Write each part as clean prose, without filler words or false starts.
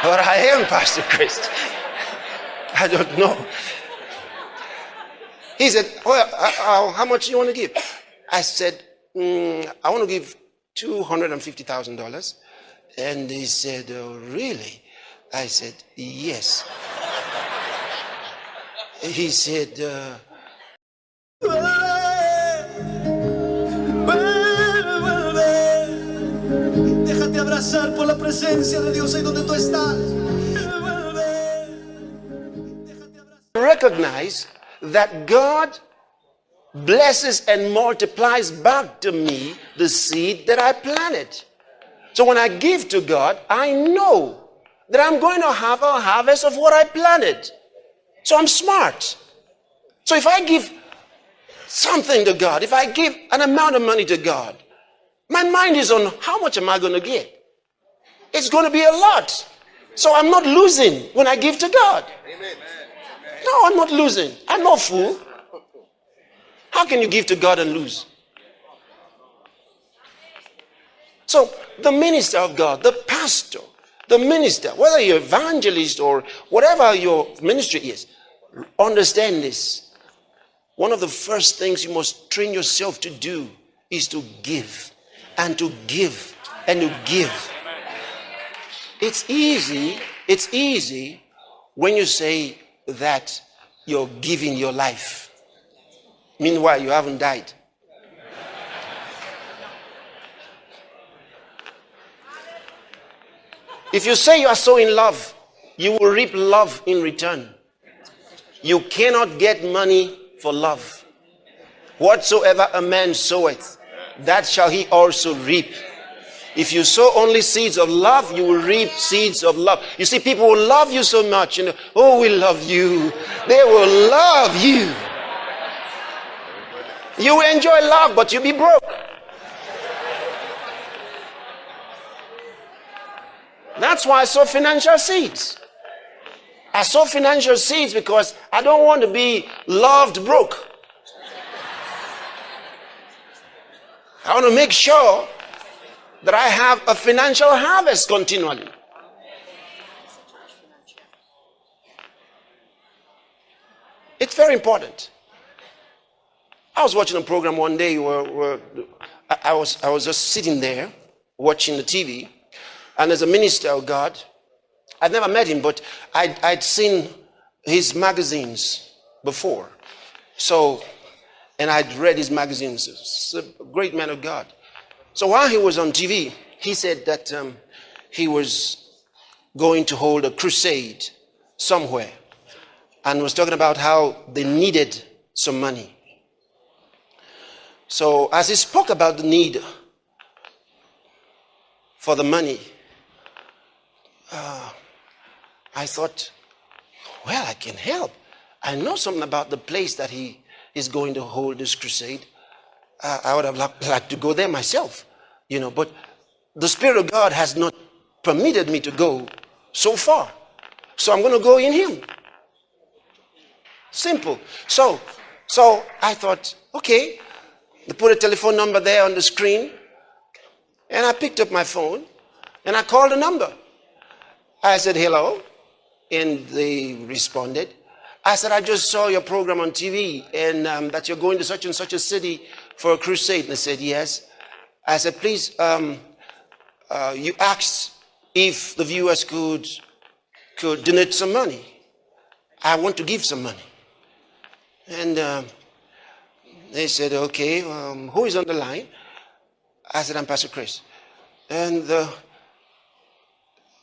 Or I am Pastor Chris. I don't know. He said, how much do you want to give? I said, I want to give $250,000. And he said, oh, really? I said, yes. He said, déjate abrazar por la presencia de Dios ahí donde tú estás. Recognize that God blesses and multiplies back to me the seed that I planted. So when I give to God, I know that I'm going to have a harvest of what I planted. So I'm smart. So if I give something to God, if I give an amount of money to God, my mind is on how much am I going to get? It's going to be a lot. So I'm not losing when I give to God. Amen. No, I'm not losing. I'm no fool. How can you give to God and lose? So the minister of God, the pastor, the minister, whether you're evangelist or whatever your ministry is, understand this. One of the first things you must train yourself to do is to give and to give and to give. It's easy when you say that you're giving your life. Meanwhile, you haven't died. If you say you are so in love, you will reap love in return. You cannot get money for love. Whatsoever a man soweth, that shall he also reap. If you sow only seeds of love, you will reap seeds of love. You see, people will love you so much. Oh, we love you. They will love you. You will enjoy love, but you'll be broke. That's why I sow financial seeds. I sow financial seeds because I don't want to be loved broke. I want to make sure that I have a financial harvest continually. It's very important. I was watching a program one day where I was just sitting there watching the TV, and as a minister of God, I'd never met him, but I'd seen his magazines before. So, and I'd read his magazines. He's a great man of God. So while he was on TV, he said that he was going to hold a crusade somewhere and was talking about how they needed some money. So as he spoke about the need for the money, I thought, well, I can help. I know something about the place that he is going to hold this crusade. I would have liked to go there myself, but the Spirit of God has not permitted me to go so far. So I'm going to go in him. Simple. So I thought, okay, they put a telephone number there on the screen, and I picked up my phone, and I called the number. I said, hello, and they responded. I said, I just saw your program on TV, and that you're going to such and such a city for a crusade. And they said, yes. I said, please, you asked if the viewers could donate some money. I want to give some money. And they said, okay, who is on the line? I said, I'm Pastor Chris. And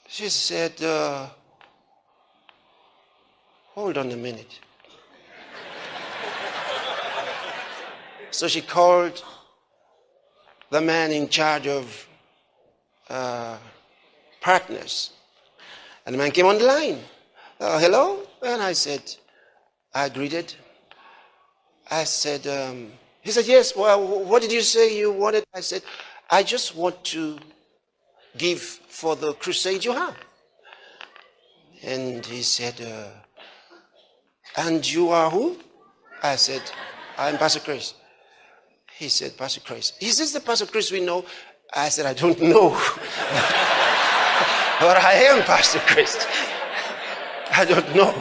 she said, hold on a minute. So she called the man in charge of partners. And the man came on the line. Hello? And I said, I greeted. I said, he said, yes, well, what did you say you wanted? I said, I just want to give for the crusade you have. And he said, and you are who? I said, I'm Pastor Chris. He said, Pastor Chris. Is this the Pastor Chris we know? I said, I don't know. But I am Pastor Chris. I don't know.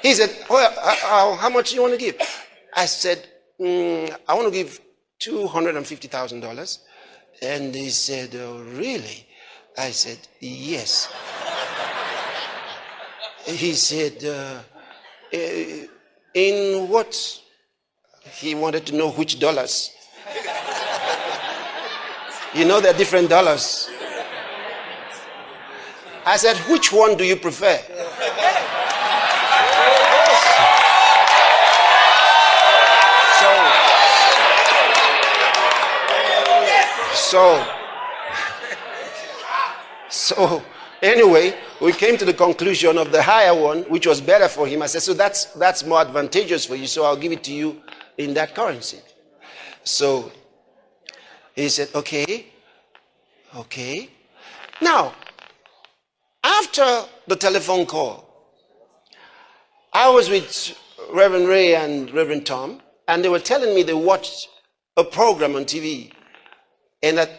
He said, how much do you want to give? I said, I want to give $250,000. And he said, oh, really? I said, yes. He said, in what? He wanted to know which dollars. You know, there are different dollars. I said, which one do you prefer? So anyway, we came to the conclusion of the higher one, which was better for him. I said, so that's more advantageous for you, so I'll give it to you in that currency. So he said, okay. Now, after the telephone call, I was with Reverend Ray and Reverend Tom, and they were telling me they watched a program on TV, and that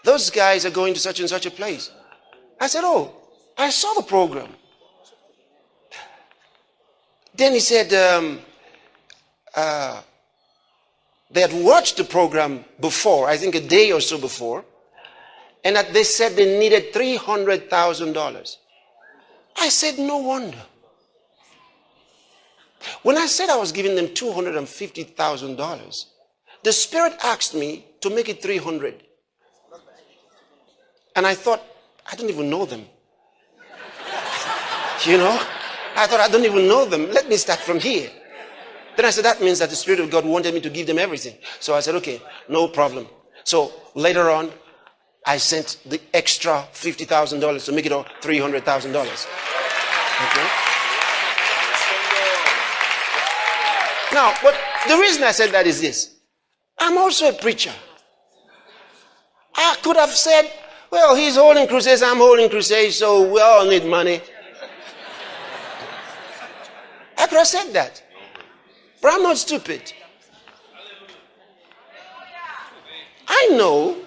those guys are going to such and such a place. I said, oh, I saw the program. Then he said they had watched the program before, I think a day or so before, and that they said they needed $300,000. I said, no wonder. When I said I was giving them $250,000, the Spirit asked me to make it 300. And I thought, I don't even know them. You know? I thought, I don't even know them. Let me start from here. Then I said, that means that the Spirit of God wanted me to give them everything. So I said, okay, no problem. So later on, I sent the extra $50,000 to make it all $300,000. Okay? Now, but the reason I said that is this. I'm also a preacher. I could have said, well, he's holding crusades, I'm holding crusades, so we all need money. I could have said that. But I'm not stupid. I know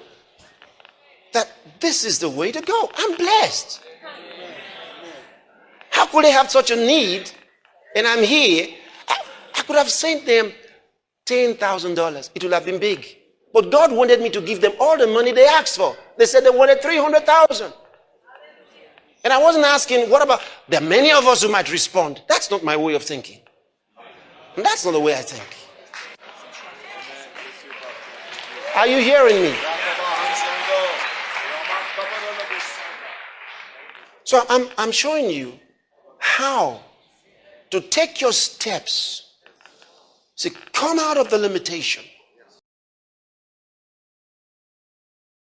that this is the way to go. I'm blessed. How could they have such a need and I'm here? I could have sent them $10,000. It would have been big. But God wanted me to give them all the money they asked for. They said they wanted $300,000. And I wasn't asking, what about, there are many of us who might respond. That's not my way of thinking. And that's not the way I think. Are you hearing me? So I'm showing you how to take your steps. See, come out of the limitation.